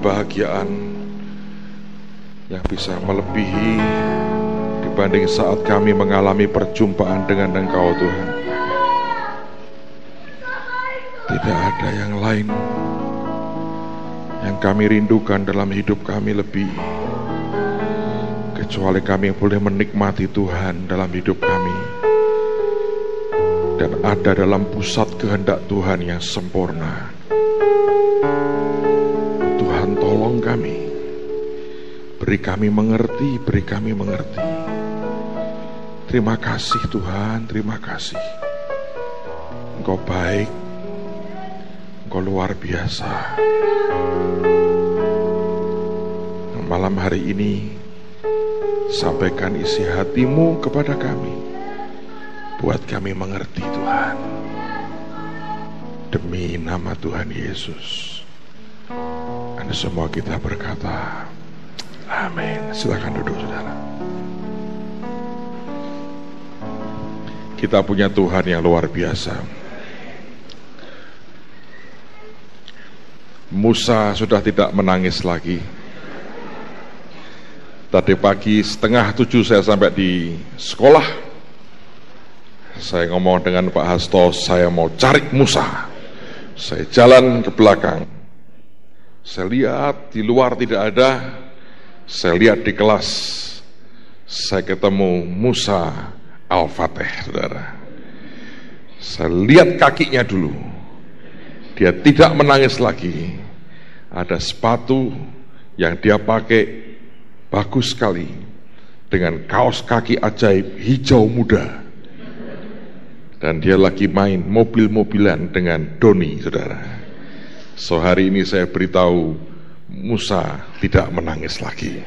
kebahagiaan yang bisa melebihi dibanding saat kami mengalami perjumpaan dengan Engkau, Tuhan. Tidak ada yang lain yang kami rindukan dalam hidup kami lebih kecuali kami boleh menikmati Tuhan dalam hidup kami dan ada dalam pusat kehendak Tuhan yang sempurna. Tuhan, tolong kami, beri kami mengerti, beri kami mengerti. Terima kasih Tuhan, terima kasih. Engkau baik, Engkau luar biasa. Malam hari ini sampaikan isi hatimu kepada kami, buat kami mengerti Tuhan. Demi nama Tuhan Yesus. Dan semua kita berkata amin. Silakan duduk, saudara. Kita punya Tuhan yang luar biasa. Musa sudah tidak menangis lagi. Tadi pagi 6:30 saya sampai di sekolah. Saya ngomong dengan Pak Hasto, saya mau cari Musa. Saya jalan ke belakang. Saya lihat di luar tidak ada. Saya lihat di kelas. Saya ketemu Musa Al-Fateh, saudara. Saya lihat kakinya dulu. Dia tidak menangis lagi. Ada sepatu yang dia pakai bagus sekali, dengan kaos kaki ajaib hijau muda. Dan dia lagi main mobil-mobilan dengan Doni, saudara. So hari ini saya beritahu Musa tidak menangis lagi.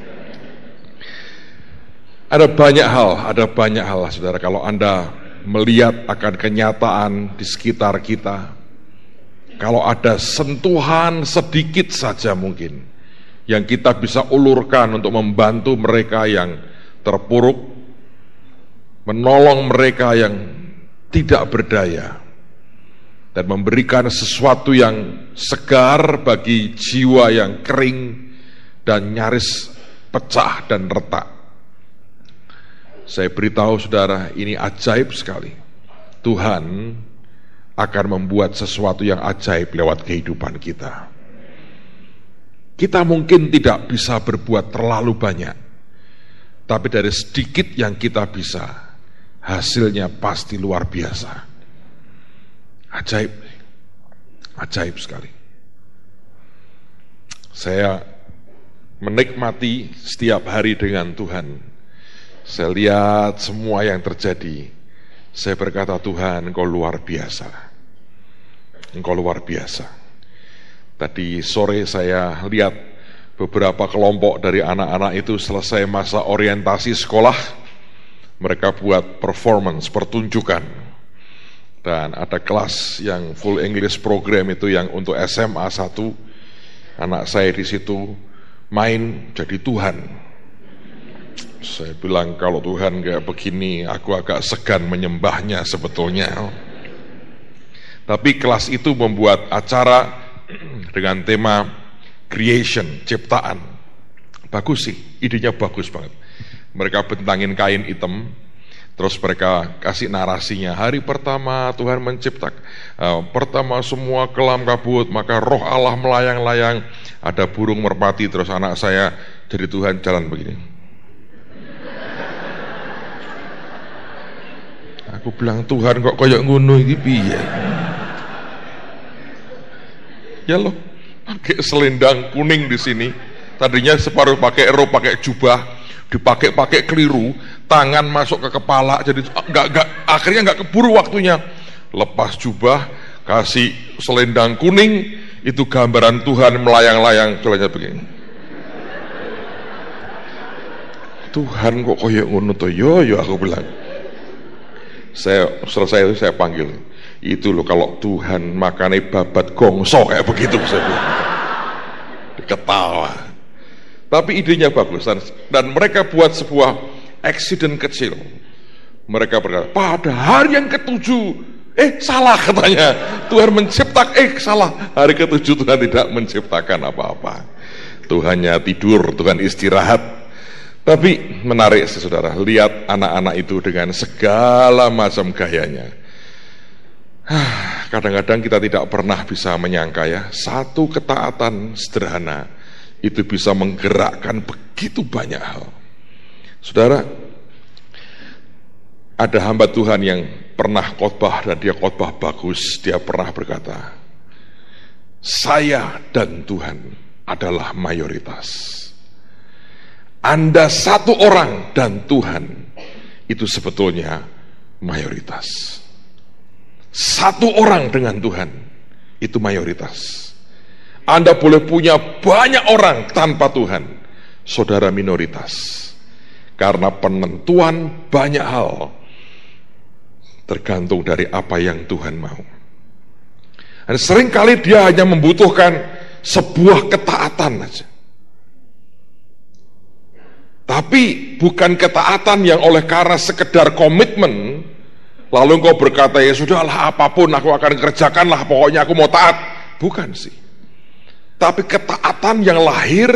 Ada banyak hal, saudara. Kalau Anda melihat akan kenyataan di sekitar kita, kalau ada sentuhan sedikit saja mungkin yang kita bisa ulurkan untuk membantu mereka yang terpuruk, menolong mereka yang tidak berdaya, dan memberikan sesuatu yang segar bagi jiwa yang kering dan nyaris pecah dan retak. Saya beritahu saudara, ini ajaib sekali. Tuhan akan membuat sesuatu yang ajaib lewat kehidupan kita. Kita mungkin tidak bisa berbuat terlalu banyak, tapi dari sedikit yang kita bisa, hasilnya pasti luar biasa. Ajaib sekali. Saya menikmati setiap hari dengan Tuhan. Saya lihat semua yang terjadi. Saya berkata, Tuhan, Engkau luar biasa. Engkau luar biasa. Tadi sore saya lihat beberapa kelompok dari anak-anak itu selesai masa orientasi sekolah. Mereka buat performance, pertunjukan. Dan ada kelas yang full English program itu yang untuk SMA 1. Anak saya di situ main jadi Tuhan. Saya bilang kalau Tuhan kayak begini, aku agak segan menyembahnya sebetulnya. Tapi kelas itu membuat acara dengan tema creation, ciptaan. Bagus sih, idenya bagus banget. Mereka bentangin kain hitam, terus mereka kasih narasinya. Hari pertama Tuhan menciptakan, pertama semua kelam kabut, maka roh Allah melayang-layang, ada burung merpati. Terus anak saya jadi Tuhan jalan begini. Aku bilang, Tuhan kok kayak ngono iki piye? Ya loh, pakai selendang kuning di sini. Tadinya separuh pakai rok, pakai jubah, dipakai keliru, tangan masuk ke kepala, jadi akhirnya nggak keburu waktunya. Lepas jubah, kasih selendang kuning, itu gambaran Tuhan melayang-layang, jalannya begini. Tuhan kok kayak ngono to? Yo aku bilang. Saya selesai itu saya panggil. Itu loh kalau Tuhan makannya babat gongso kayak begitu, saya bilang. Ketawa. Tapi idenya bagus, dan mereka buat sebuah accident kecil. Mereka berkata, pada hari yang ke-7 Salah katanya. Tuhan menciptakan, salah. Hari ke-7 Tuhan tidak menciptakan apa-apa. Tuhannya tidur, Tuhan istirahat. Tapi menarik sih saudara, lihat anak-anak itu dengan segala macam gayanya. Kadang-kadang kita tidak pernah bisa menyangka ya, satu ketaatan sederhana itu bisa menggerakkan begitu banyak hal. Saudara, ada hamba Tuhan yang pernah khotbah dan dia khotbah bagus. Dia pernah berkata, saya dan Tuhan adalah mayoritas. Anda satu orang dan Tuhan itu sebetulnya mayoritas. Satu orang dengan Tuhan itu mayoritas. Anda boleh punya banyak orang tanpa Tuhan, saudara minoritas. Karena penentuan banyak hal tergantung dari apa yang Tuhan mau. Dan seringkali dia hanya membutuhkan sebuah ketaatan saja. Tapi bukan ketaatan yang oleh karena sekedar komitmen, lalu engkau berkata, ya sudahlah apapun aku akan kerjakanlah, pokoknya aku mau taat. Bukan sih. Tapi ketaatan yang lahir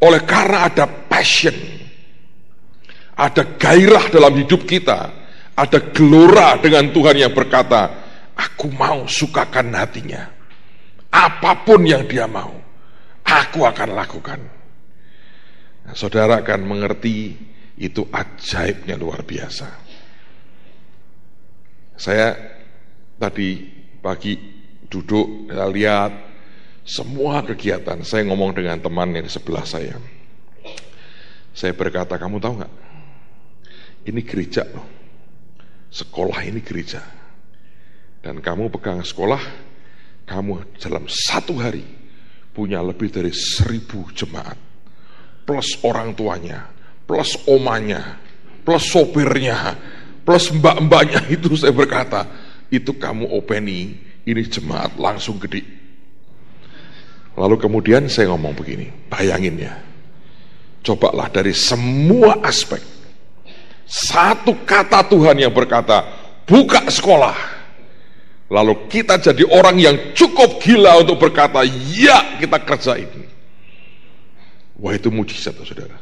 oleh karena ada passion, ada gairah dalam hidup kita, ada gelora dengan Tuhan yang berkata, aku mau sukakan hatinya. Apapun yang dia mau, aku akan lakukan. Nah, saudara akan mengerti itu ajaibnya luar biasa. Saya tadi pagi duduk, saya lihat semua kegiatan. Saya ngomong dengan teman yang di sebelah saya. Saya berkata, kamu tahu nggak? Ini gereja loh. Sekolah ini gereja. Dan kamu pegang sekolah, kamu dalam satu hari punya lebih dari 1000 jemaat. Plus orang tuanya, plus omanya, plus sopirnya, plus mbak-mbaknya. Itu saya berkata, itu kamu openi, ini jemaat langsung gede. Lalu kemudian saya ngomong begini, bayangin ya, cobalah dari semua aspek, satu kata Tuhan yang berkata, buka sekolah. Lalu kita jadi orang yang cukup gila untuk berkata, ya kita kerjain. Wah, itu mujizat, saudara.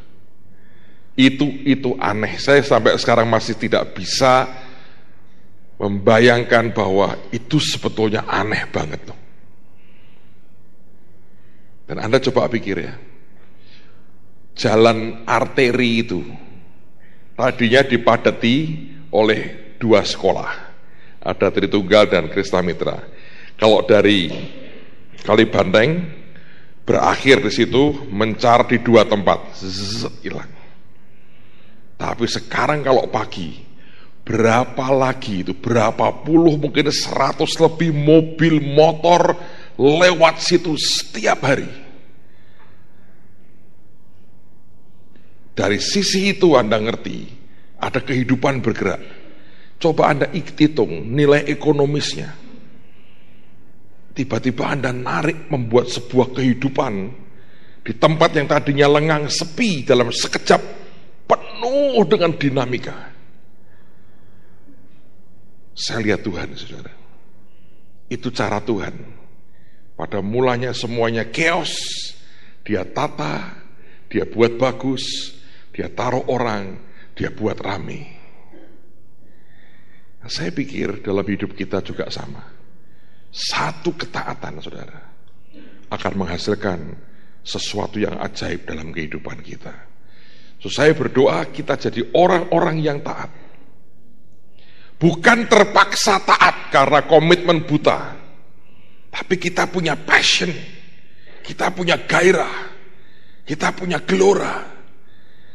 Itu aneh. Saya sampai sekarang masih tidak bisa membayangkan bahwa itu sebetulnya aneh banget loh. Dan Anda coba pikir ya, jalan arteri itu tadinya dipadati oleh 2 sekolah, ada Tritunggal dan Kristamitra. Kalau dari Kalibanteng berakhir di situ, mencar di 2 tempat, hilang. Tapi sekarang kalau pagi, berapa lagi itu, berapa puluh, mungkin 100 lebih mobil, motor lewat situ setiap hari. Dari sisi itu Anda ngerti, ada kehidupan bergerak. Coba Anda hitung nilai ekonomisnya. Tiba-tiba Anda narik membuat sebuah kehidupan di tempat yang tadinya lengang, sepi, dalam sekejap penuh dengan dinamika. Saya lihat Tuhan, saudara. Itu cara Tuhan. Pada mulanya semuanya chaos, dia tata, dia buat bagus, dia taruh orang, dia buat rame. Nah, saya pikir dalam hidup kita juga sama. Satu ketaatan, saudara, akan menghasilkan sesuatu yang ajaib dalam kehidupan kita. So, saya berdoa kita jadi orang-orang yang taat. Bukan terpaksa taat karena komitmen buta, tapi kita punya passion, kita punya gairah, kita punya gelora.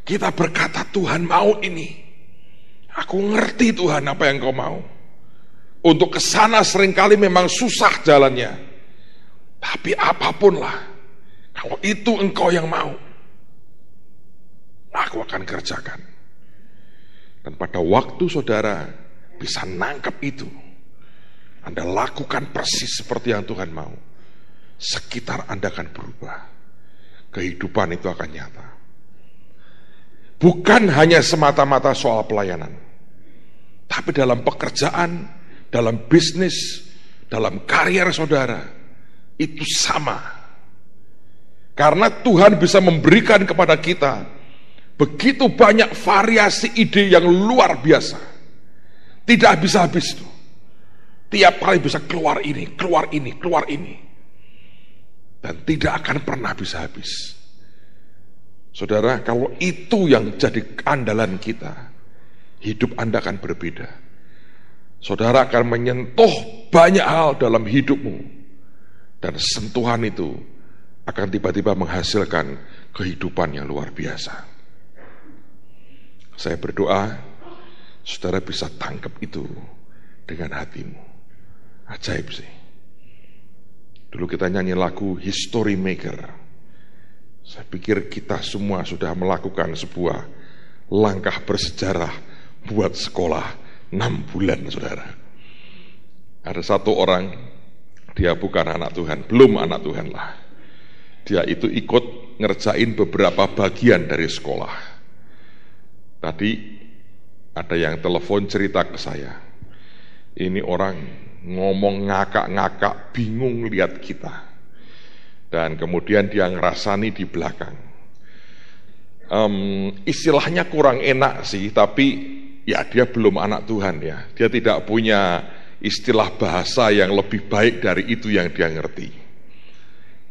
Kita berkata, Tuhan mau ini. Aku ngerti Tuhan apa yang kau mau. Untuk kesana seringkali memang susah jalannya. Tapi apapun lah, kalau itu engkau yang mau, aku akan kerjakan. Dan pada waktu saudara bisa nangkep itu, Anda lakukan persis seperti yang Tuhan mau, sekitar Anda akan berubah. Kehidupan itu akan nyata. Bukan hanya semata-mata soal pelayanan, tapi dalam pekerjaan, dalam bisnis, dalam karier saudara, itu sama. Karena Tuhan bisa memberikan kepada kita begitu banyak variasi ide yang luar biasa. Tidak habis-habis tuh. Tiap kali bisa keluar ini, keluar ini, keluar ini. Dan tidak akan pernah bisa habis. Saudara, kalau itu yang jadi andalan kita, hidup Anda akan berbeda. Saudara akan menyentuh banyak hal dalam hidupmu. Dan sentuhan itu akan tiba-tiba menghasilkan kehidupan yang luar biasa. Saya berdoa, saudara bisa tangkap itu dengan hatimu. Ajaib sih. Dulu kita nyanyi lagu History Maker. Saya pikir kita semua sudah melakukan sebuah langkah bersejarah buat sekolah 6 bulan, saudara. Ada satu orang, dia bukan anak Tuhan, belum anak Tuhan lah. Dia itu ikut ngerjain beberapa bagian dari sekolah. Tadi ada yang telepon cerita ke saya. Ini orang ngomong ngakak-ngakak, bingung lihat kita. Dan kemudian dia ngerasani di belakang. Istilahnya kurang enak sih, tapi ya dia belum anak Tuhan ya. Dia tidak punya istilah bahasa yang lebih baik dari itu yang dia ngerti.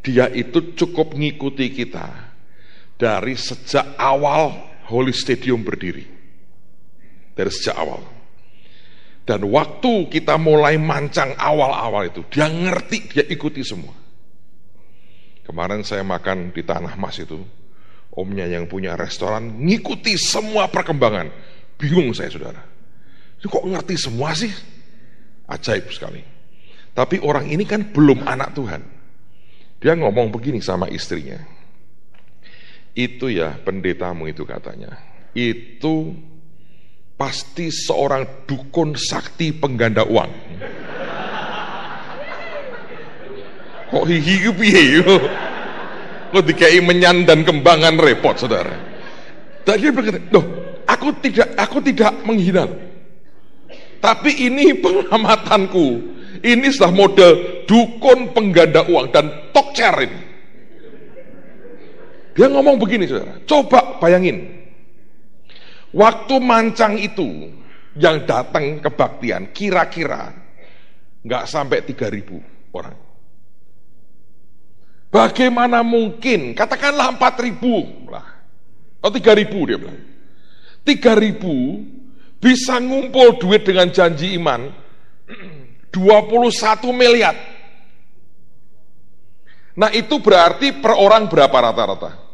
Dia itu cukup ngikuti kita dari sejak awal Holy Stadium berdiri. Dari sejak awal. Dan waktu kita mulai mancang awal-awal itu, dia ngerti, dia ikuti semua. Kemarin saya makan di Tanah Mas itu, omnya yang punya restoran, ngikuti semua perkembangan. Bingung saya, saudara. Ini kok ngerti semua sih? Ajaib sekali. Tapi orang ini kan belum anak Tuhan. Dia ngomong begini sama istrinya. Itu ya pendetamu itu katanya. Itu pasti seorang dukun sakti pengganda uang. Kok hihi piye yo? Kok dikai menyan dan kembangan repot, saudara. Tadi dia berkata, "Loh, aku tidak menghina. Tapi ini pengamatanku. Ini sudah model dukun pengganda uang dan tokcer ini." Dia ngomong begini, saudara. Coba bayangin. Waktu mancang itu yang datang kebaktian kira-kira nggak sampai 3.000 orang. Bagaimana mungkin? Katakanlah 4.000 lah. Atau 3.000 dia bilang. 3.000 bisa ngumpul duit dengan janji iman 21 miliar. Nah itu berarti per orang berapa rata-rata?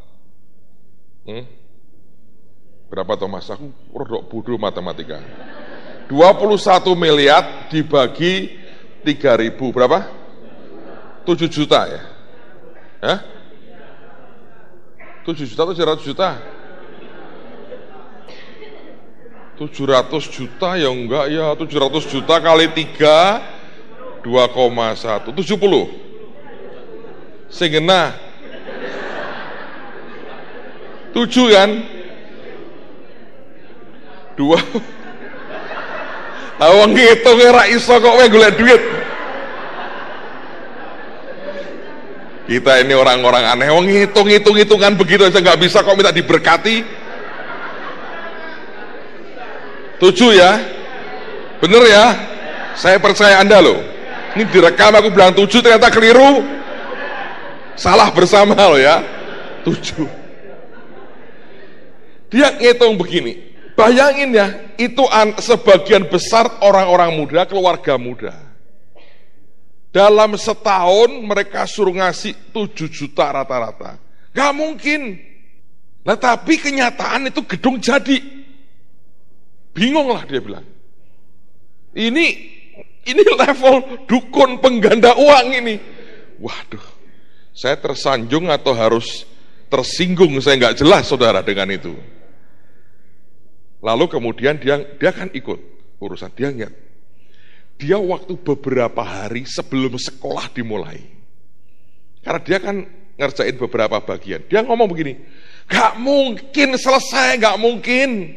Berapa Thomas? Aku rodok bodoh matematika. 21 miliar dibagi 3.000 berapa? 7 juta ya? Hah? 7 juta atau 700 juta? 700 juta ya enggak ya, 700 juta kali 3 2,1 70 sehingga 7 kan 2 awang ngitung ra iso kok wae golek duit. Kita ini orang-orang aneh, wong hitung-hitungan begitu aja nggak bisa kok minta diberkati. 7 ya, bener ya, saya percaya Anda loh. Ini direkam aku bilang 7 ternyata keliru, salah bersama loh ya. 7. Dia ngitung begini, bayangin ya, itu sebagian besar orang-orang muda, keluarga muda. Dalam setahun mereka suruh ngasih 7 juta rata-rata. Gak mungkin. Nah tapi kenyataan itu gedung jadi. Bingung lah dia bilang. Ini level dukun pengganda uang ini. Waduh, saya tersanjung atau harus tersinggung, saya gak jelas saudara dengan itu. Lalu kemudian dia kan ikut urusan, dia ingat. Dia waktu beberapa hari sebelum sekolah dimulai, karena dia kan ngerjain beberapa bagian, dia ngomong begini, gak mungkin selesai, gak mungkin.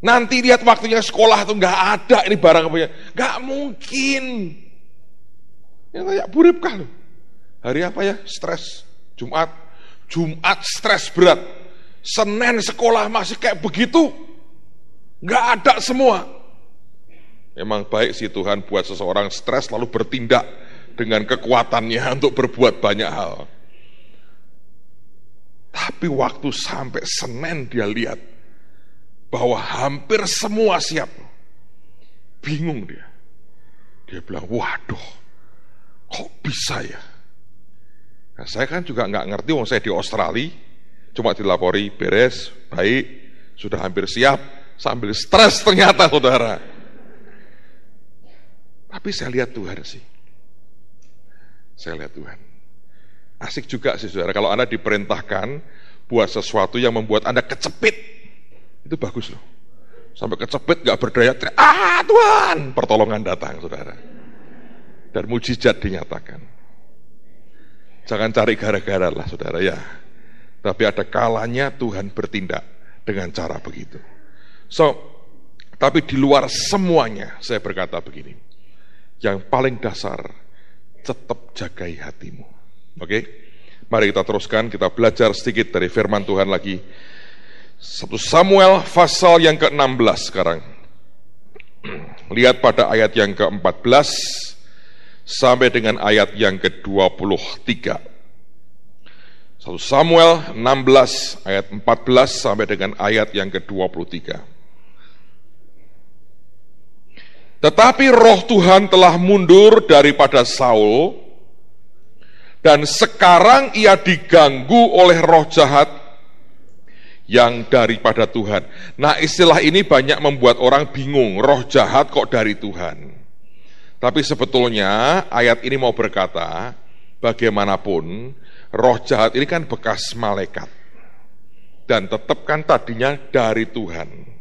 Nanti lihat waktunya sekolah tuh nggak ada ini barang apa ya. Nggak mungkin. Yang kayak buripkah loh. Hari apa ya? Stres. Jumat stres berat. Senin sekolah masih kayak begitu. Nggak ada semua. Memang baik sih Tuhan buat seseorang stres lalu bertindak dengan kekuatannya untuk berbuat banyak hal. Tapi waktu sampai Senin dia lihat bahwa hampir semua siap. Bingung dia. Dia bilang, waduh, kok bisa ya? Nah, saya kan juga nggak ngerti, wong saya di Australia, cuma dilapori, beres, baik, sudah hampir siap, sambil stres ternyata saudara. Tapi saya lihat Tuhan sih. Saya lihat Tuhan. Asik juga sih saudara, kalau Anda diperintahkan buat sesuatu yang membuat Anda kecepit, itu bagus loh. Sampai kecepit gak berdaya, Tuhan, pertolongan datang saudara. Dan mujizat dinyatakan. Jangan cari gara-gara lah saudara ya. Tapi ada kalanya Tuhan bertindak dengan cara begitu. Tapi di luar semuanya saya berkata begini. Yang paling dasar, tetap jagai hatimu. Oke? Mari kita teruskan, kita belajar sedikit dari firman Tuhan lagi. 1 Samuel pasal yang ke-16 sekarang. Lihat pada ayat yang ke-14 sampai dengan ayat yang ke-23. 1 Samuel 16 ayat 14 sampai dengan ayat yang ke-23. Tetapi roh Tuhan telah mundur daripada Saul, dan sekarang ia diganggu oleh roh jahat yang daripada Tuhan. Nah, istilah ini banyak membuat orang bingung, roh jahat kok dari Tuhan. Tapi sebetulnya ayat ini mau berkata, bagaimanapun roh jahat ini kan bekas malaikat. Dan tetap kan tadinya dari Tuhan.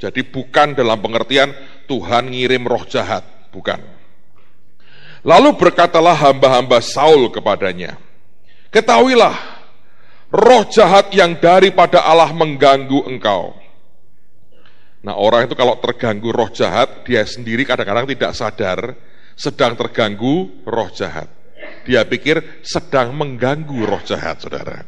Jadi bukan dalam pengertian Tuhan ngirim roh jahat, bukan. Lalu berkatalah hamba-hamba Saul kepadanya, ketahuilah, roh jahat yang daripada Allah mengganggu engkau. Nah, orang itu kalau terganggu roh jahat, dia sendiri kadang-kadang tidak sadar sedang terganggu roh jahat. Dia pikir sedang mengganggu roh jahat, saudara.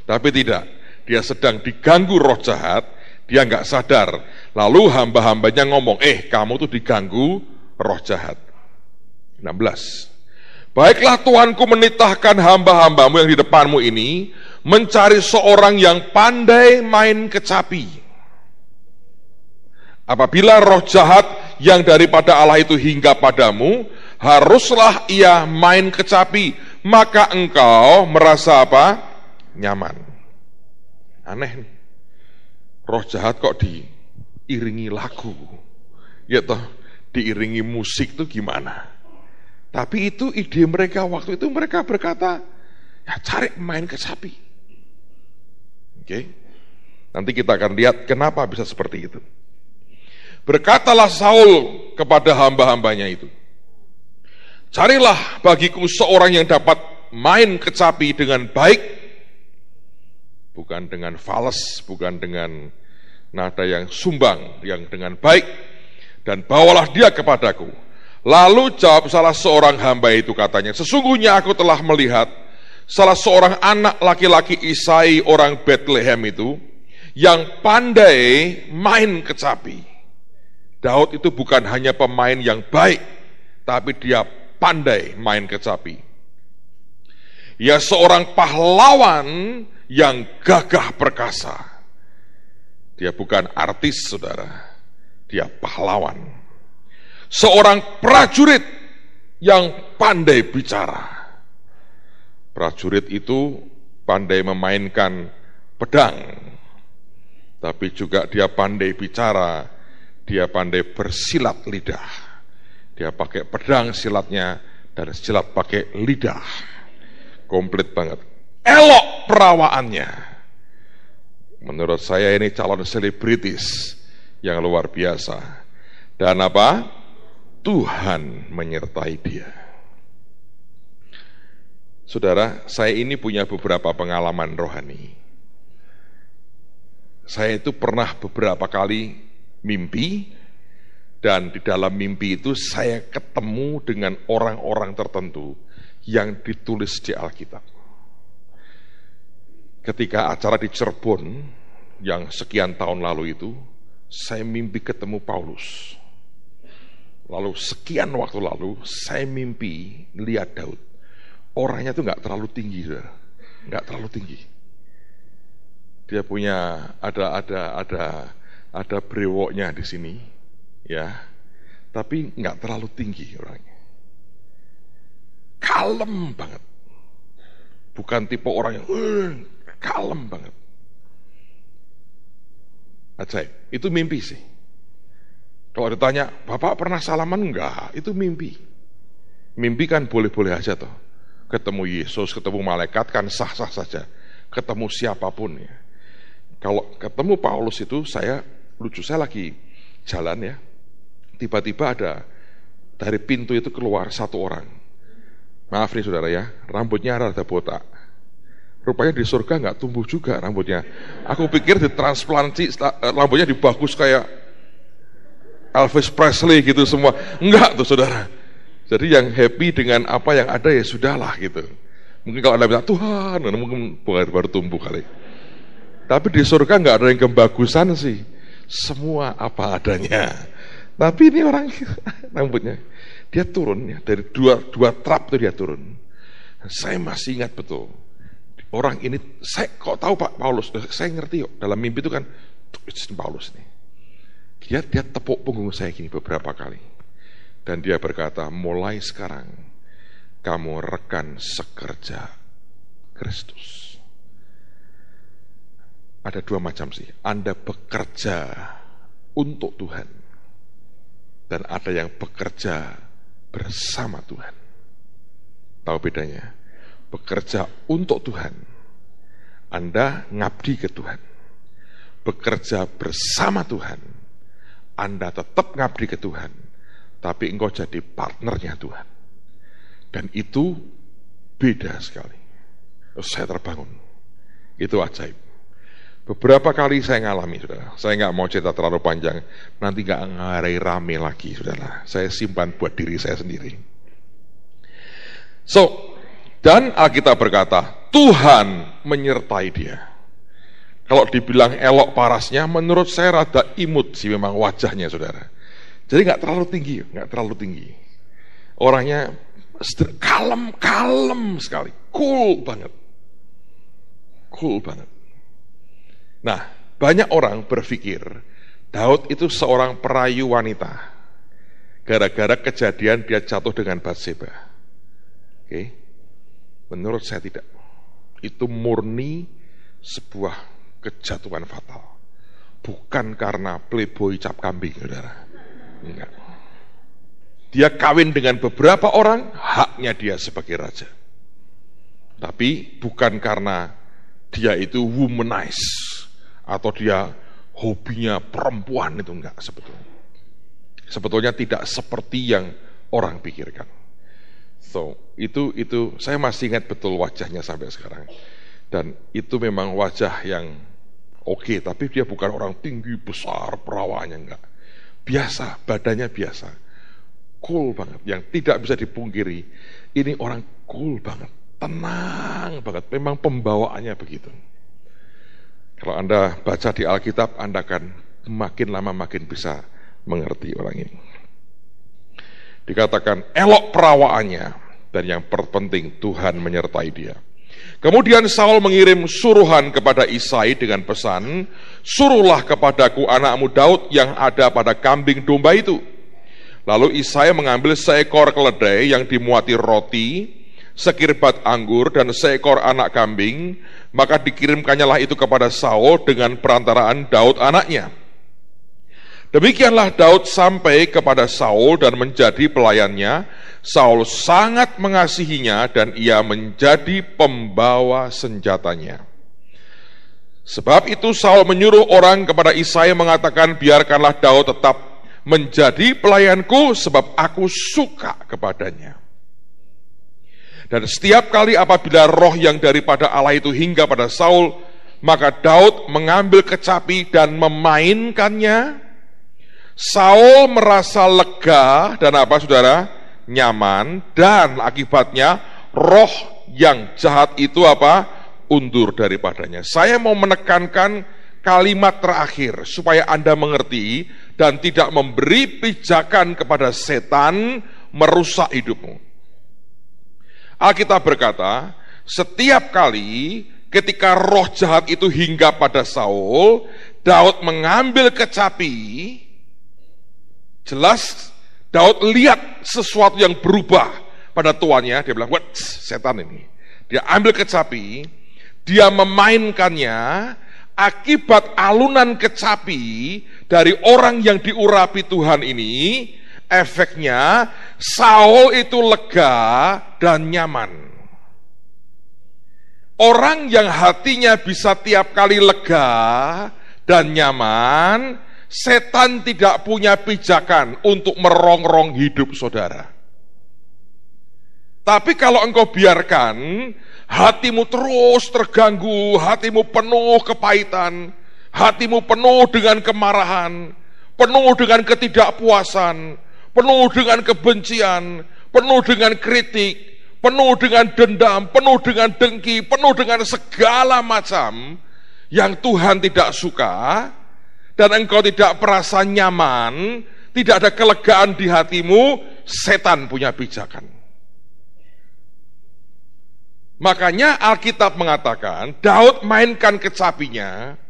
Tapi tidak, dia sedang diganggu roh jahat, dia nggak sadar. Lalu hamba-hambanya ngomong, kamu tuh diganggu roh jahat. 16. Baiklah Tuanku menitahkan hamba-hambamu yang di depanmu ini, mencari seorang yang pandai main kecapi. Apabila roh jahat yang daripada Allah itu hingga padamu, haruslah ia main kecapi, maka engkau merasa apa? Nyaman. Aneh nih. Roh jahat kok diiringi lagu. Ya toh, diiringi musik tuh gimana? Tapi itu ide mereka waktu itu, mereka berkata, ya cari main kecapi. Oke. Nanti kita akan lihat kenapa bisa seperti itu. Berkatalah Saul kepada hamba-hambanya itu, carilah bagiku seorang yang dapat main kecapi dengan baik, bukan dengan fals, bukan dengan nada yang sumbang, yang dengan baik, dan bawalah dia kepadaku. Lalu jawab salah seorang hamba itu, katanya, sesungguhnya aku telah melihat salah seorang anak laki-laki Isai orang Bethlehem itu yang pandai main kecapi. Daud itu bukan hanya pemain yang baik, tapi dia pandai main kecapi. Ia seorang pahlawan yang gagah perkasa. Dia bukan artis, saudara. Dia pahlawan. Seorang prajurit yang pandai bicara. Prajurit itu pandai memainkan pedang, tapi juga dia pandai bicara, dia pandai bersilat lidah. Dia pakai pedang silatnya dan silat pakai lidah. Komplit banget. Elok perawaannya. Menurut saya ini calon selebritis yang luar biasa. Dan apa? Tuhan menyertai dia. Saudara, saya ini punya beberapa pengalaman rohani. Saya itu pernah beberapa kali mimpi, dan di dalam mimpi itu saya ketemu dengan orang-orang tertentu yang ditulis di Alkitab. Ketika acara di Cirebon yang sekian tahun lalu itu, saya mimpi ketemu Paulus. Lalu sekian waktu lalu saya mimpi lihat Daud. Orangnya tuh nggak terlalu tinggi, nggak terlalu tinggi. Dia punya ada brewoknya di sini, ya, tapi nggak terlalu tinggi orangnya. Kalem banget, bukan tipe orang yang kalem banget. Ajaib, itu mimpi sih. Kalau ditanya, Bapak pernah salaman? Enggak, itu mimpi. Mimpi kan boleh-boleh aja toh. Ketemu Yesus, ketemu malaikat kan sah-sah saja. Ketemu siapapun ya. Kalau ketemu Paulus itu saya lagi jalan ya. Tiba-tiba ada dari pintu itu keluar satu orang. Maaf nih saudara ya, rambutnya rada botak. Rupanya di surga nggak tumbuh juga rambutnya. Aku pikir ditransplantasi rambutnya dibagus kayak Elvis Presley gitu semua. Enggak tuh saudara. Jadi yang happy dengan apa yang ada ya sudahlah gitu. Mungkin kalau Anda bilang Tuhan, mungkin baru tumbuh kali. Tapi di surga nggak ada yang kebagusan sih. Semua apa adanya. Tapi ini orang rambutnya dia turun ya dari dua trap tuh dia turun. Saya masih ingat betul. Orang ini saya kok tahu Pak Paulus. Saya ngerti kok dalam mimpi itu kan Paulus nih. Dia tepuk punggung saya gini beberapa kali. Dan dia berkata, mulai sekarang kamu rekan sekerja Kristus. Ada dua macam sih. Anda bekerja untuk Tuhan. Dan ada yang bekerja bersama Tuhan. Tahu bedanya? Bekerja untuk Tuhan. Anda ngabdi ke Tuhan. Bekerja bersama Tuhan. Anda tetap ngabdi ke Tuhan, tapi engkau jadi partnernya Tuhan. Dan itu beda sekali. Terus saya terbangun. Itu ajaib. Beberapa kali saya ngalami, saudara. Saya nggak mau cerita terlalu panjang. Nanti nggak ngarai rame lagi, saudara. Saya simpan buat diri saya sendiri. Dan Alkitab berkata, Tuhan menyertai dia. Kalau dibilang elok parasnya, menurut saya rada imut sih memang wajahnya, saudara. Jadi nggak terlalu tinggi. Orangnya kalem sekali, cool banget. Nah, banyak orang berpikir Daud itu seorang perayu wanita. Gara-gara kejadian dia jatuh dengan Batseba. Oke. Menurut saya tidak. Itu murni sebuah kejatuhan fatal. Bukan karena playboy cap kambing, saudara. Enggak. Dia kawin dengan beberapa orang, haknya dia sebagai raja. Tapi bukan karena dia itu womanize atau dia hobinya perempuan, itu enggak sebetulnya. Sebetulnya tidak seperti yang orang pikirkan. Itu saya masih ingat betul wajahnya sampai sekarang. Dan itu memang wajah yang oke, tapi dia bukan orang tinggi, besar, perawaannya enggak. Biasa, badannya biasa. Cool banget, yang tidak bisa dipungkiri. Ini orang cool banget, tenang banget. Memang pembawaannya begitu. Kalau Anda baca di Alkitab, Anda akan makin lama makin bisa mengerti orang ini. Dikatakan elok perawaannya, dan yang terpenting Tuhan menyertai dia. Kemudian Saul mengirim suruhan kepada Isai dengan pesan, suruhlah kepadaku anakmu Daud yang ada pada kambing domba itu. Lalu Isai mengambil seekor keledai yang dimuati roti, sekirbat anggur dan seekor anak kambing, maka dikirimkannyalah itu kepada Saul dengan perantaraan Daud anaknya. Demikianlah Daud sampai kepada Saul dan menjadi pelayannya. Saul sangat mengasihinya dan ia menjadi pembawa senjatanya. Sebab itu Saul menyuruh orang kepada Isai mengatakan, biarkanlah Daud tetap menjadi pelayanku sebab aku suka kepadanya. Dan setiap kali apabila roh yang daripada Allah itu hingga pada Saul, maka Daud mengambil kecapi dan memainkannya Saul merasa lega dan apa saudara? Nyaman, dan akibatnya roh yang jahat itu apa? Undur daripadanya. Saya mau menekankan kalimat terakhir supaya Anda mengerti dan tidak memberi pijakan kepada setan merusak hidupmu. Alkitab berkata, setiap kali ketika roh jahat itu hinggap pada Saul, Daud mengambil kecapi. Jelas Daud lihat sesuatu yang berubah pada tuannya. Dia bilang, "What? Setan ini." Dia ambil kecapi, dia memainkannya. Akibat alunan kecapi dari orang yang diurapi Tuhan ini, efeknya Saul itu lega dan nyaman. Orang yang hatinya bisa tiap kali lega dan nyaman, setan tidak punya pijakan untuk merongrong hidup saudara. Tapi kalau engkau biarkan hatimu terus terganggu, hatimu penuh kepahitan, hatimu penuh dengan kemarahan, penuh dengan ketidakpuasan, penuh dengan kebencian, penuh dengan kritik, penuh dengan dendam, penuh dengan dengki, penuh dengan segala macam yang Tuhan tidak suka, dan engkau tidak merasa nyaman, tidak ada kelegaan di hatimu, setan punya pijakan. Makanya Alkitab mengatakan, Daud mainkan kecapinya,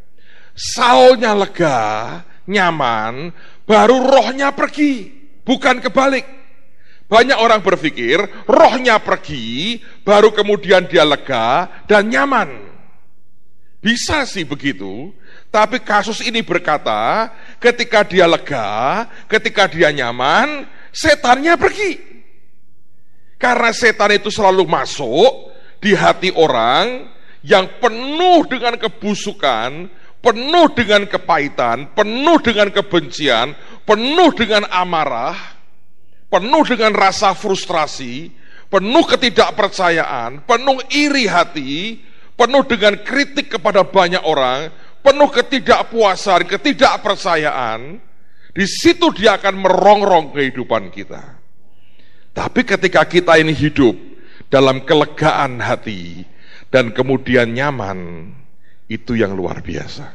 Saulnya lega, nyaman, baru rohnya pergi, bukan kebalik. Banyak orang berpikir, rohnya pergi, baru kemudian dia lega dan nyaman. Bisa sih begitu, tapi kasus ini berkata, ketika dia lega, ketika dia nyaman, setannya pergi. Karena setan itu selalu masuk di hati orang yang penuh dengan kebusukan, penuh dengan kepahitan, penuh dengan kebencian, penuh dengan amarah, penuh dengan rasa frustrasi, penuh ketidakpercayaan, penuh iri hati, penuh dengan kritik kepada banyak orang, penuh ketidakpuasan, ketidakpercayaan. Di situ dia akan merongrong kehidupan kita. Tapi ketika kita ini hidup dalam kelegaan hati dan kemudian nyaman, itu yang luar biasa.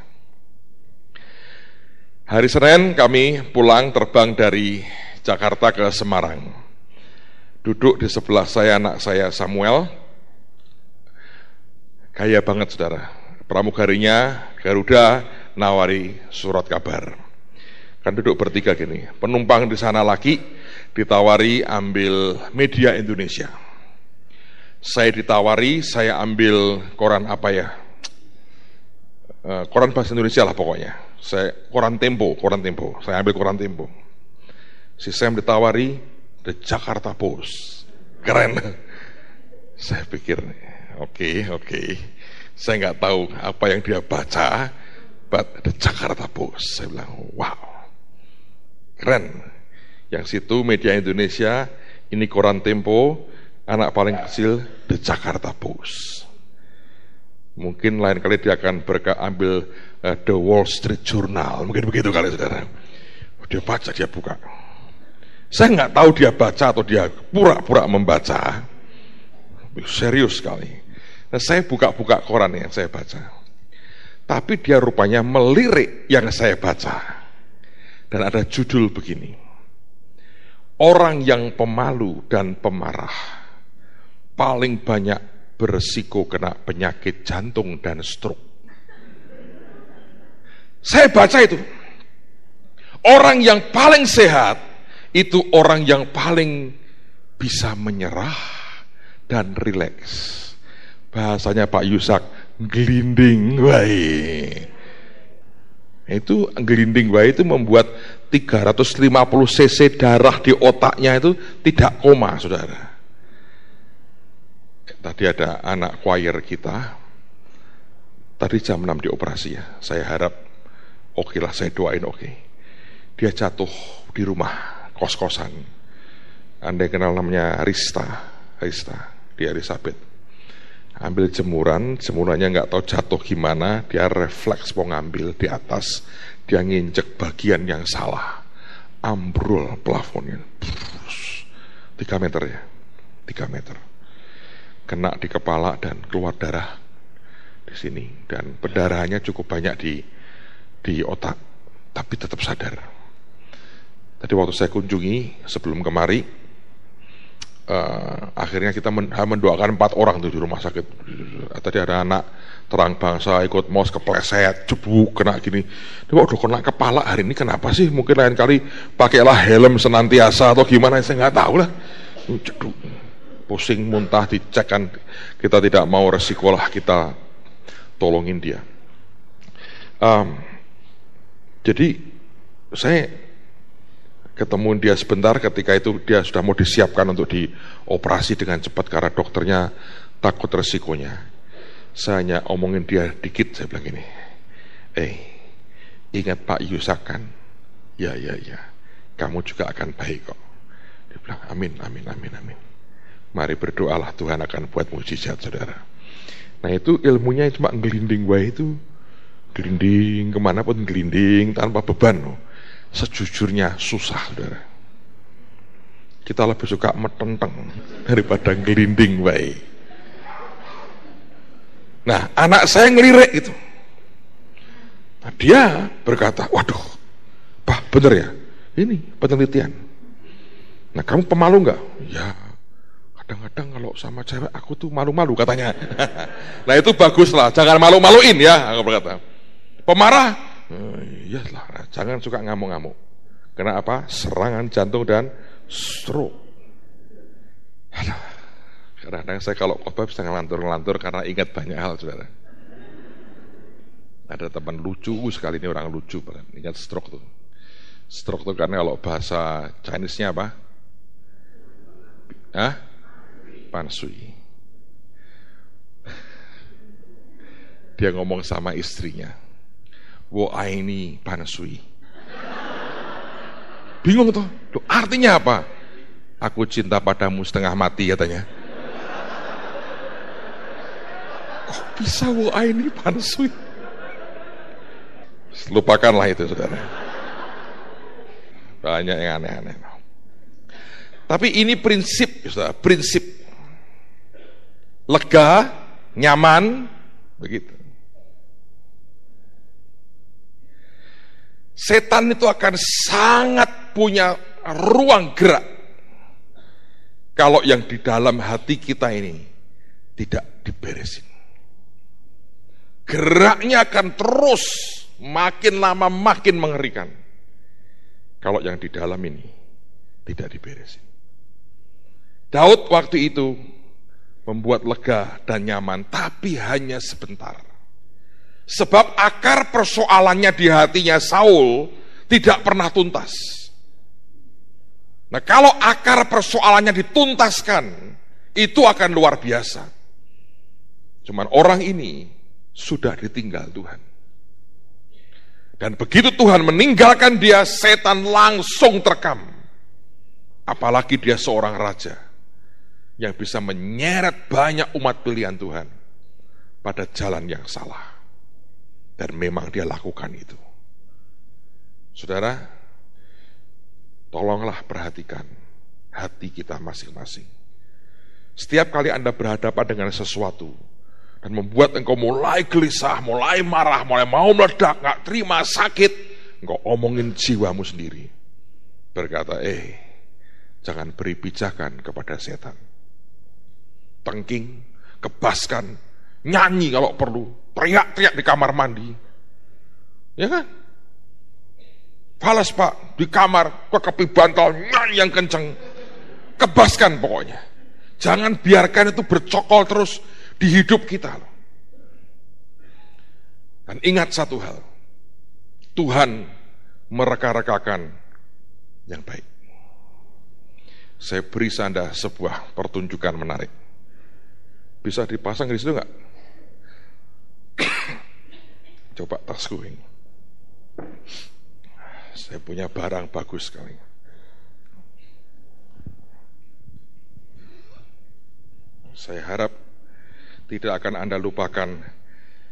Hari Senin kami pulang terbang dari Jakarta ke Semarang. Duduk di sebelah saya anak saya Samuel, kaya banget saudara. Pramugarinya Garuda nawari surat kabar. Kan duduk bertiga gini. Penumpang di sana lagi ditawari ambil Media Indonesia. Saya ditawari, saya ambil koran apa ya? Koran bahasa Indonesia lah pokoknya. Koran Tempo. Saya ambil koran Tempo. Si Sam ditawari The Jakarta Post. Keren. Saya pikir, oke. Saya nggak tahu apa yang dia baca, but The Jakarta Post. Saya bilang, wow, keren. Yang situ Media Indonesia, ini koran Tempo, anak paling kecil The Jakarta Post. Mungkin lain kali dia akan ambil The Wall Street Journal, mungkin begitu kali saudara. Dia baca, dia buka. Saya nggak tahu dia baca atau dia pura-pura membaca. Serius sekali. Nah, saya buka-buka koran yang saya baca. Tapi dia rupanya melirik yang saya baca. Dan ada judul begini. Orang yang pemalu dan pemarah paling banyak beresiko kena penyakit jantung dan stroke. Saya baca itu. Orang yang paling sehat itu orang yang paling bisa menyerah dan rileks. Bahasanya Pak Yusak, gelinding wae. Itu gelinding wae itu membuat 350 cc darah di otaknya itu tidak koma, saudara. Tadi ada anak choir kita, tadi jam 6 dioperasi ya. Saya harap oke lah, saya doain oke. Dia jatuh di rumah, kos-kosan. Anda kenal namanya Rista, dia Elizabeth. Ambil jemurannya nggak tahu jatuh gimana, dia refleks mau ngambil di atas, dia nginjek bagian yang salah. ambrol plafonnya. 3 meter ya, 3 meter. Kena di kepala dan keluar darah di sini, dan pendarahannya cukup banyak di otak, tapi tetap sadar. Tadi waktu saya kunjungi sebelum kemari, akhirnya kita mendoakan 4 orang tuh di rumah sakit. Tadi ada anak terang bangsa ikut mos kepleset, jebuk kena gini. Dia udah kena kepala hari ini, kenapa sih? Mungkin lain kali pakailah helm senantiasa atau gimana, saya nggak tahu lah. Ceduk, pusing, muntah, dicek kan, kita tidak mau resiko lah, kita tolongin dia. Jadi saya ketemu dia sebentar, ketika itu dia sudah mau disiapkan untuk dioperasi dengan cepat karena dokternya takut resikonya. Saya hanya omongin dia dikit, saya bilang gini, ingat Pak Yusak kan? Ya, kamu juga akan baik kok. Dia bilang amin. Mari berdoalah, Tuhan akan buat mujizat, saudara. Nah itu ilmunya cuma ngelinding wae itu, gelinding kemanapun gelinding tanpa beban loh. Sejujurnya susah, saudara. Kita lebih suka metenteng daripada gelinding wae. Nah anak saya ngelirik gitu. Nah, dia berkata, waduh Pak, bener ya? Ini penelitian. Nah kamu pemalu nggak? Ya kadang-kadang kalau sama cewek aku tuh malu-malu katanya. Nah itu bagus lah, jangan malu-maluin ya, aku berkata. Pemarah? Iyalah, jangan suka ngamuk-ngamuk. Karena apa? Serangan jantung dan stroke. Kadang-kadang saya kalau khotbah bisa ngelantur-ngelantur karena ingat banyak hal, saudara. Ada teman lucu sekali, ini orang lucu, ingat stroke tuh. Stroke tuh karena kalau bahasa Chinese-nya apa? Pansui. Dia ngomong sama istrinya, wo aini pansui. Bingung tuh, artinya apa? Aku cinta padamu setengah mati, katanya. Kok bisa wo aini pansui? Lupakanlah itu, saudara. Banyak yang aneh-aneh. Tapi ini prinsip, saudara, prinsip. Lega, nyaman, begitu. Setan itu akan sangat punya ruang gerak kalau yang di dalam hati kita ini tidak diberesin. Geraknya akan terus makin lama makin mengerikan kalau yang di dalam ini tidak diberesin. Daud waktu itu membuat lega dan nyaman, tapi hanya sebentar. Sebab akar persoalannya di hatinya Saul tidak pernah tuntas. Nah kalau akar persoalannya dituntaskan, itu akan luar biasa. Cuman orang ini sudah ditinggal Tuhan. Dan begitu Tuhan meninggalkan dia, setan langsung terkam. Apalagi dia seorang raja yang bisa menyeret banyak umat pilihan Tuhan pada jalan yang salah. Dan memang dia lakukan itu. Saudara, tolonglah perhatikan hati kita masing-masing. Setiap kali Anda berhadapan dengan sesuatu dan membuat engkau mulai gelisah, mulai marah, mulai mau meledak, gak terima, sakit, engkau omongin jiwamu sendiri. Berkata, jangan beri pijakan kepada setan. Tengking, kebaskan, nyanyi kalau perlu, teriak-teriak di kamar mandi. Ya kan? Falas Pak, di kamar, kekepi bantal, nyanyi yang kenceng. Kebaskan pokoknya. Jangan biarkan itu bercokol terus di hidup kita. Dan ingat satu hal, Tuhan mereka-rekakan yang baik. Saya beri Anda sebuah pertunjukan menarik. Bisa dipasang di situ enggak? Coba tasku ini. Saya punya barang bagus sekali. Saya harap tidak akan Anda lupakan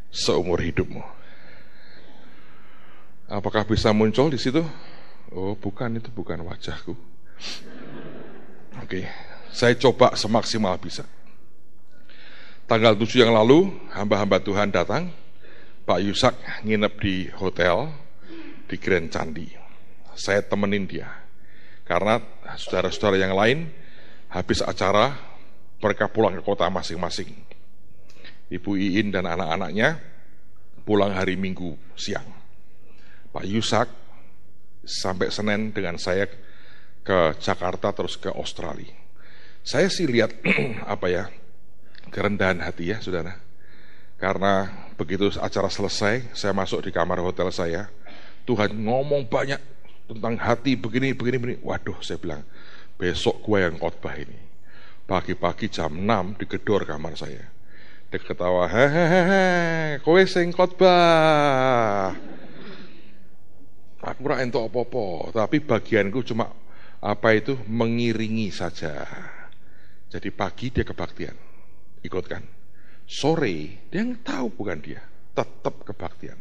seumur hidupmu. Apakah bisa muncul di situ? Oh bukan, itu bukan wajahku. Oke, saya coba semaksimal bisa. Tanggal 7 yang lalu, hamba-hamba Tuhan datang, Pak Yusak nginep di hotel di Grand Candi. Saya temenin dia, karena saudara-saudara yang lain habis acara, mereka pulang ke kota masing-masing. Ibu Iin dan anak-anaknya pulang hari Minggu siang. Pak Yusak sampai Senin dengan saya ke Jakarta terus ke Australia. Saya sih lihat kerendahan hati ya saudara. Karena begitu acara selesai, saya masuk di kamar hotel saya, Tuhan ngomong banyak tentang hati begini. Waduh, saya bilang, besok gue yang khotbah ini. Pagi-pagi jam 6 digedor kamar saya. Dia ketawa, hehehe, kowe sing khotbah. Aku ora entuk apa-apa, tapi bagianku cuma mengiringi saja. Jadi pagi dia kebaktian, ikutkan. Sore dia yang tahu bukan dia, tetap kebaktian.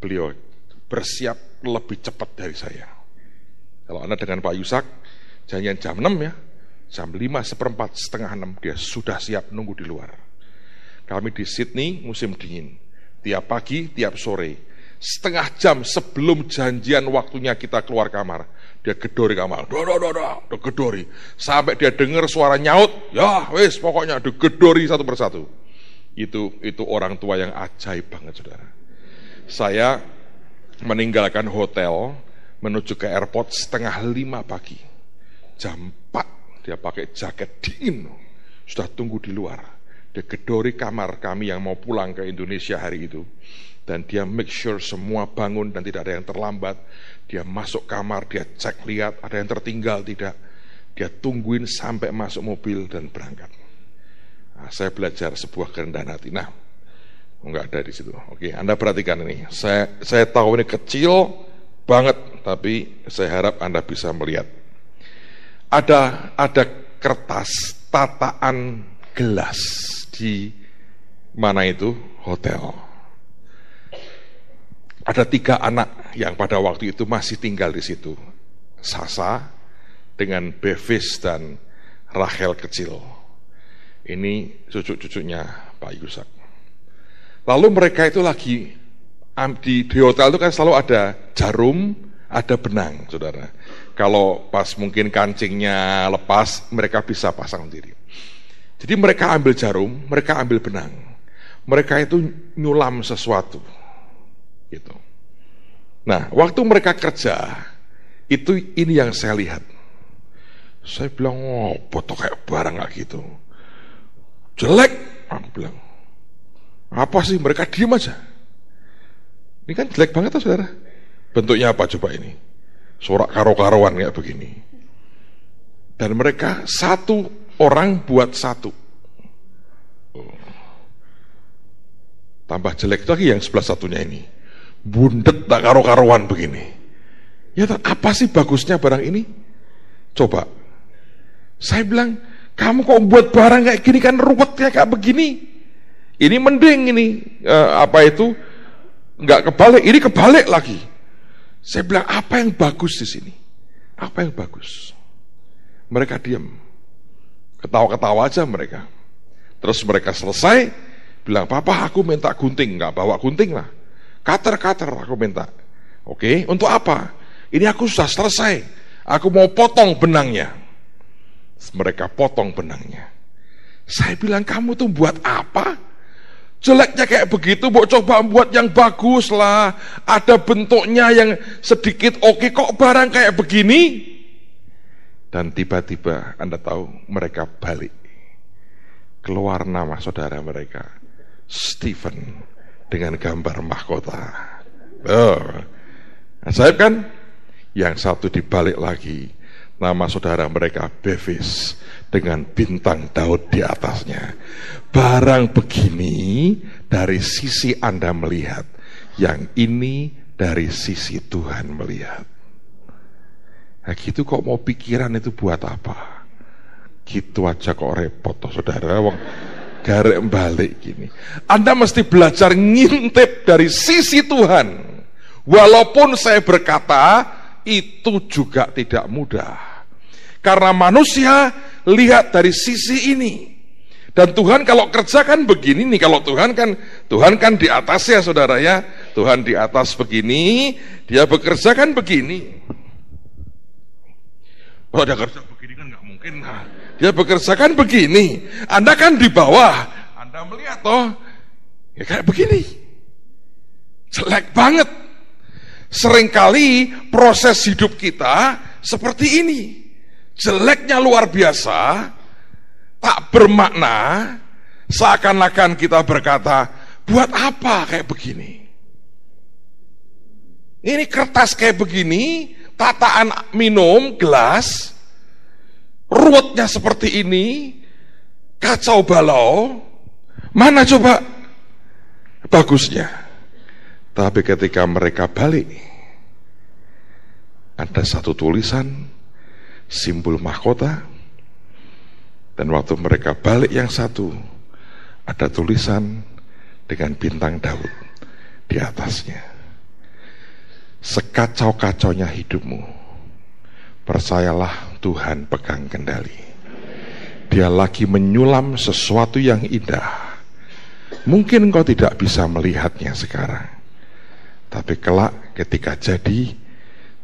Beliau bersiap lebih cepat dari saya. Kalau Anda dengan Pak Yusak, jangan jam 6 ya, jam 5:15, setengah 6 dia sudah siap nunggu di luar. Kami di Sydney musim dingin, tiap pagi, tiap sore, setengah jam sebelum janjian waktunya kita keluar kamar, dia gedori kamar, gedori, sampai dia dengar suara nyaut, ya wis pokoknya digedori satu persatu. Itu orang tua yang ajaib banget saudara. Saya meninggalkan hotel menuju ke airport setengah 5 pagi, jam 4 dia pakai jaket dingin, sudah tunggu di luar. Dia gedori kamar kami yang mau pulang ke Indonesia hari itu. Dan dia make sure semua bangun dan tidak ada yang terlambat. Dia masuk kamar, dia cek lihat ada yang tertinggal tidak. Dia tungguin sampai masuk mobil dan berangkat. Nah, saya belajar sebuah kerendahan hati. Nah, enggak ada di situ. Oke, Anda perhatikan ini. Saya tahu ini kecil banget, tapi saya harap Anda bisa melihat. Ada kertas tataan gelas di mana itu hotel. Ada 3 anak yang pada waktu itu masih tinggal di situ. Sasa dengan Bevis dan Rachel kecil. Ini cucu-cucunya Pak Yusak. Lalu mereka itu lagi di hotel itu kan selalu ada jarum, ada benang, saudara. Kalau pas mungkin kancingnya lepas, mereka bisa pasang sendiri. Jadi mereka ambil jarum, mereka ambil benang. Mereka itu nyulam sesuatu. Gitu. Nah, waktu mereka kerja, ini yang saya lihat. Saya bilang, foto kayak barang gak gitu. Jelek, aku bilang. Apa sih, mereka diem aja. Ini kan jelek banget tuh saudara. Bentuknya apa coba ini? Sorak karo-karoan kayak begini. Dan mereka satu orang buat satu. Tambah jelek lagi yang sebelah satunya ini. Bundet tak karo-karuan begini. Ya apa sih bagusnya barang ini? Coba. Saya bilang, kamu kok buat barang kayak gini kan ruwetnya kayak begini. Ini mending ini nggak kebalik, ini kebalik lagi. Saya bilang, apa yang bagus di sini? Apa yang bagus? Mereka diam. Ketawa-ketawa aja mereka. Terus mereka selesai, bilang, papa aku minta gunting. Nggak bawa gunting lah. Cutter aku minta. Oke, untuk apa? Ini aku sudah selesai. Aku mau potong benangnya. Mereka potong benangnya. Saya bilang, kamu tuh buat apa? Jeleknya kayak begitu, mau coba buat yang bagus lah. Ada bentuknya yang sedikit oke, kok barang kayak begini? Dan tiba-tiba Anda tahu mereka balik. Keluar nama saudara mereka, Stephen, dengan gambar mahkota. Ajaib kan? Yang satu dibalik lagi, nama saudara mereka Bevis dengan bintang Daud di atasnya. Barang begini dari sisi Anda melihat, yang ini dari sisi Tuhan melihat. Nah gitu kok mau pikiran itu buat apa? Gitu aja kok repot toh saudara, wong garek balik gini. Anda mesti belajar ngintip dari sisi Tuhan. Walaupun saya berkata itu juga tidak mudah. Karena manusia lihat dari sisi ini. Dan Tuhan kalau kerjakan begini nih, kalau Tuhan kan di atas ya saudara ya. Tuhan di atas begini, dia bekerjakan begini. Oh, dia kerja begini kan nggak mungkin. Nah, dia bekerjakan begini. Anda kan di bawah. Anda melihat toh, ya kayak begini. Jelek banget. Seringkali proses hidup kita seperti ini. Jeleknya luar biasa, tak bermakna, seakan-akan kita berkata, buat apa kayak begini? Ini kertas kayak begini, tataan minum, gelas, ruwetnya seperti ini, kacau balau, mana coba bagusnya? Tapi ketika mereka balik, ada satu tulisan, simbol mahkota, dan waktu mereka balik yang satu, ada tulisan dengan bintang Daud di atasnya. Sekacau-kacaunya hidupmu, percayalah Tuhan pegang kendali. Dia lagi menyulam sesuatu yang indah. Mungkin engkau tidak bisa melihatnya sekarang, tapi kelak ketika jadi,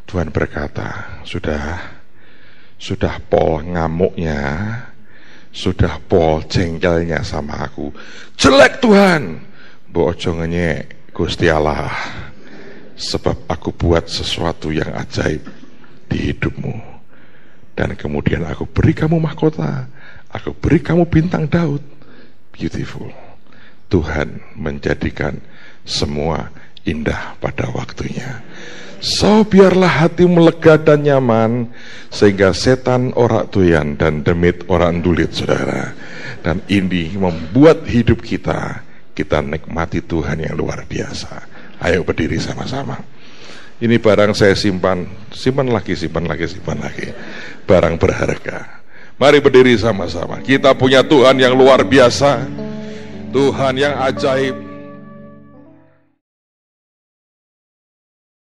Tuhan berkata, sudah pol ngamuknya, sudah pol jengkelnya sama aku. Jelek Tuhan, mbok ojo ngenyek Gusti Allah, sebab aku buat sesuatu yang ajaib di hidupmu. Dan kemudian aku beri kamu mahkota, aku beri kamu bintang Daud. Beautiful. Tuhan menjadikan semua indah pada waktunya. So biarlah hatimu lega dan nyaman, sehingga setan ora doyan dan demit ora ndulit, saudara. Dan ini membuat hidup kita nikmati Tuhan yang luar biasa. Ayo berdiri sama-sama. Ini barang saya simpan lagi. Barang berharga. Mari berdiri sama-sama. Kita punya Tuhan yang luar biasa, Tuhan yang ajaib,